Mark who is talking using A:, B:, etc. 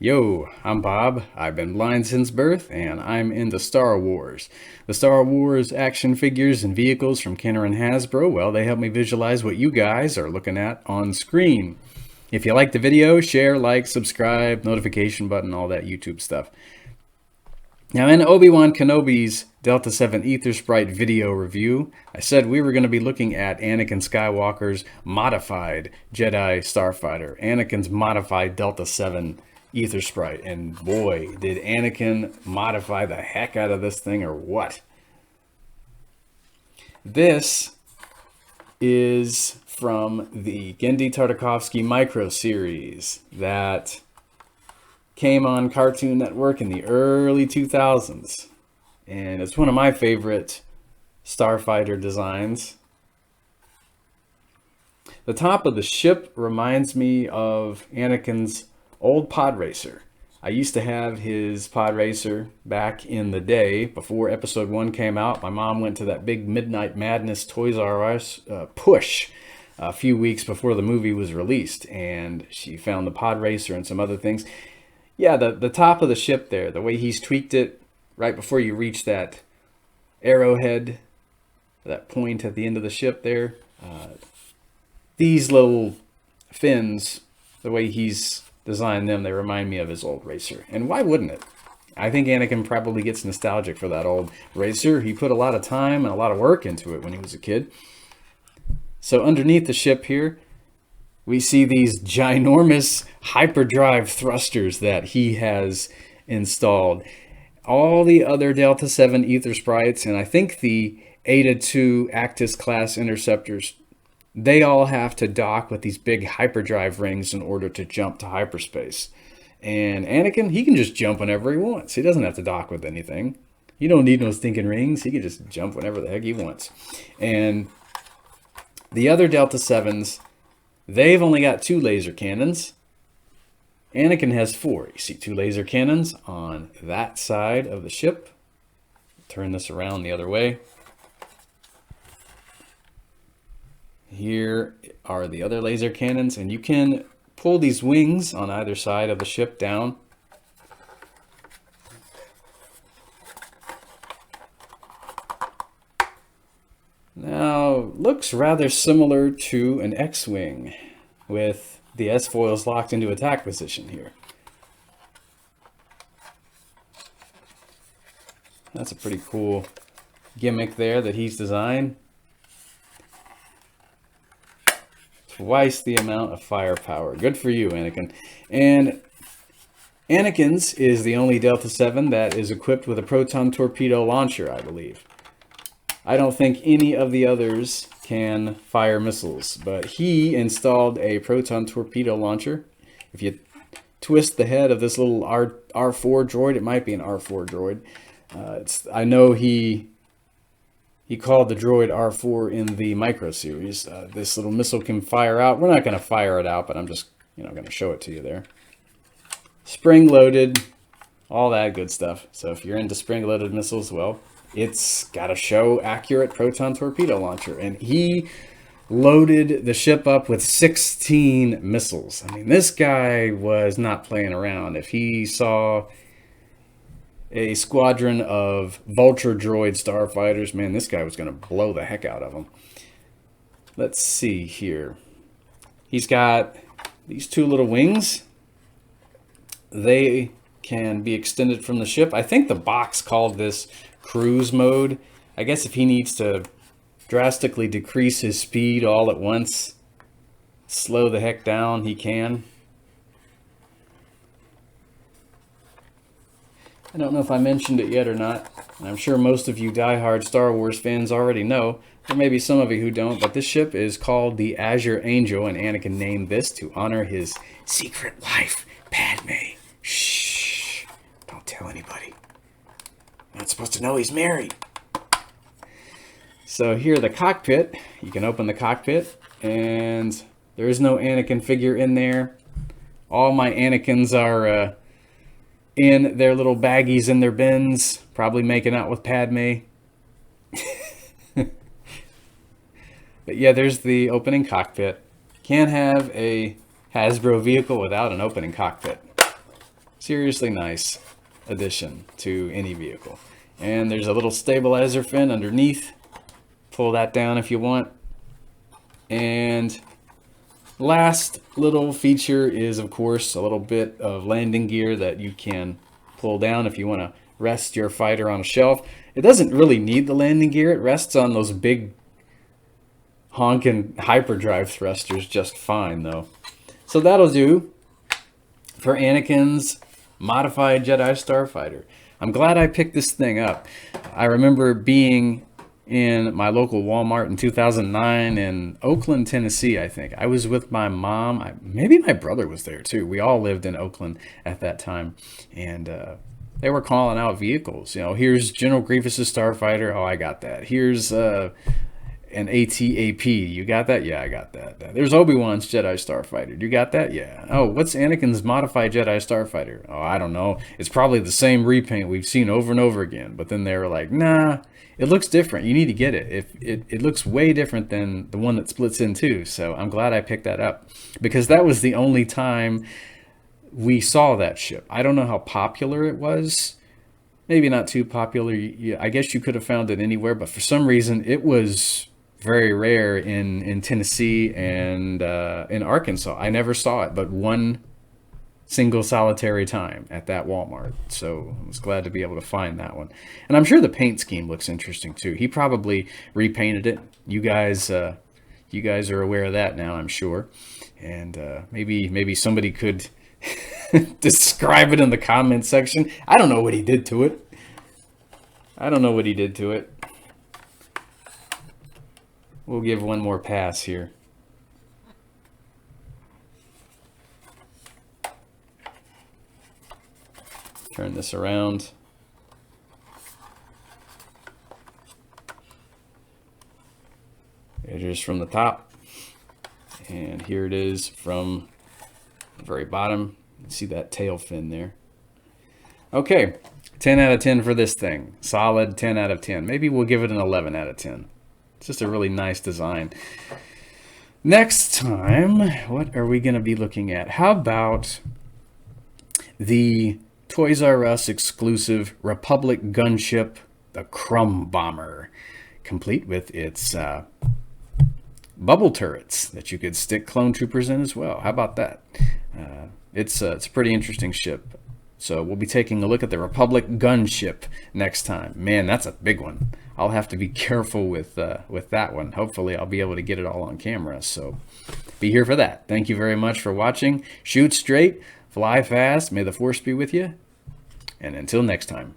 A: Yo, I'm Bob. I've been blind since birth, and I'm into Star Wars. The Star Wars action figures and vehicles from Kenner and Hasbro, well, they help me visualize what you guys are looking at on screen. If you like the video, share, like, subscribe, notification button, all that YouTube stuff. Now, in Obi-Wan Kenobi's Delta 7 Ether Sprite video review, I said we were going to be looking at Anakin Skywalker's modified Jedi Starfighter, Anakin's modified Delta 7 Ether Sprite. And boy, did Anakin modify the heck out of this thing or what? This is from the Genndy Tartakovsky Micro series that came on Cartoon Network in the early 2000s. And it's one of my favorite Starfighter designs. The top of the ship reminds me of Anakin's old pod racer. I used to have his pod racer back in the day before episode 1 came out. My mom went to that big Midnight Madness Toys R Us push a few weeks before the movie was released, and she found the pod racer and some other things. Yeah, the top of the ship there, the way he's tweaked it right before you reach that arrowhead, that point at the end of the ship there. These little fins, the way he's designed them, they remind me of his old racer. And why wouldn't it? I think Anakin probably gets nostalgic for that old racer. He put a lot of time and a lot of work into it when he was a kid. So underneath the ship here, we see these ginormous hyperdrive thrusters that he has installed. All the other Delta 7 Ether Sprites, and I think the Eta 2 Actis class interceptors, they all have to dock with these big hyperdrive rings in order to jump to hyperspace. And Anakin, he can just jump whenever he wants. He doesn't have to dock with anything. You don't need no stinking rings. He can just jump whenever the heck he wants. And the other Delta 7s, they've only got 2 laser cannons. Anakin has 4. You see 2 laser cannons on that side of the ship. Turn this around the other way. Here are the other laser cannons, and you can pull these wings on either side of the ship down. Now, looks rather similar to an X-Wing with the S-foils locked into attack position here. That's a pretty cool gimmick there that he's designed. Twice the amount of firepower. Good for you, Anakin. And Anakins is the only Delta 7 that is equipped with a Proton torpedo launcher, I believe. I don't think any of the others can fire missiles, but he installed a Proton torpedo launcher. If you twist the head of this little R4 droid, it might be an R4 droid. I know he called the droid R4 in the Micro series. This little missile can fire out. We're not going to fire it out, but I'm just going to show it to you there. Spring-loaded, all that good stuff. So if you're into spring-loaded missiles, well, it's got a show accurate Proton torpedo launcher. And he loaded the ship up with 16 missiles. I mean, this guy was not playing around. If he saw a squadron of Vulture droid starfighters, man, this guy was going to blow the heck out of them. Let's see here. He's got these 2 little wings. They can be extended from the ship. I think the box called this cruise mode. I guess if he needs to drastically decrease his speed all at once, slow the heck down, he can. I don't know if I mentioned it yet or not. I'm sure most of you diehard Star Wars fans already know. There may be some of you who don't, but this ship is called the Azure Angel, and Anakin named this to honor his secret wife, Padme. Shh, don't tell anybody. You're not supposed to know he's married. So here, the cockpit. You can open the cockpit, and there is no Anakin figure in there. All my Anakins are in their little baggies in their bins, probably making out with Padme. But yeah, there's the opening cockpit. Can't have a Hasbro vehicle without an opening cockpit. Seriously nice addition to any vehicle. And there's a little stabilizer fin underneath. Pull that down if you want. And last little feature is, of course, a little bit of landing gear that you can pull down if you want to rest your fighter on a shelf. It doesn't really need the landing gear. It rests on those big honking hyperdrive thrusters just fine, though. So that'll do for Anakin's modified Jedi Starfighter. I'm glad I picked this thing up. I remember being in my local Walmart in 2009 in Oakland, Tennessee, I think. I was with my mom. Maybe my brother was there too. We all lived in Oakland at that time. And they were calling out vehicles. You know, here's General Grievous's Starfighter. Oh, I got that. Here's an AT-AP. You got that? Yeah, I got that. There's Obi-Wan's Jedi Starfighter. You got that? Yeah. Oh, what's Anakin's modified Jedi Starfighter? Oh, I don't know. It's probably the same repaint we've seen over and over again. But then they were like, nah, it looks different. You need to get it. It looks way different than the one that splits in two. So I'm glad I picked that up, because that was the only time we saw that ship. I don't know how popular it was. Maybe not too popular. I guess you could have found it anywhere, but for some reason it was very rare in Tennessee and in Arkansas. I never saw it but one single solitary time at that Walmart. So I was glad to be able to find that one. And I'm sure the paint scheme looks interesting too. He probably repainted it. You guys are aware of that now, I'm sure. And maybe somebody could describe it in the comment section. I don't know what he did to it. We'll give one more pass here. Turn this around. It is from the top. And here it is from the very bottom. You can see that tail fin there. Okay, 10 out of 10 for this thing. Solid 10 out of 10. Maybe we'll give it an 11 out of 10. It's just a really nice design. Next time, what are we going to be looking at? How about the Toys R Us exclusive Republic gunship, the Crumb Bomber, complete with its bubble turrets that you could stick clone troopers in as well. How about that? It's a pretty interesting ship. So we'll be taking a look at the Republic gunship next time. Man, that's a big one. I'll have to be careful with that one. Hopefully I'll be able to get it all on camera. So be here for that. Thank you very much for watching. Shoot straight, fly fast. May the Force be with you. And until next time.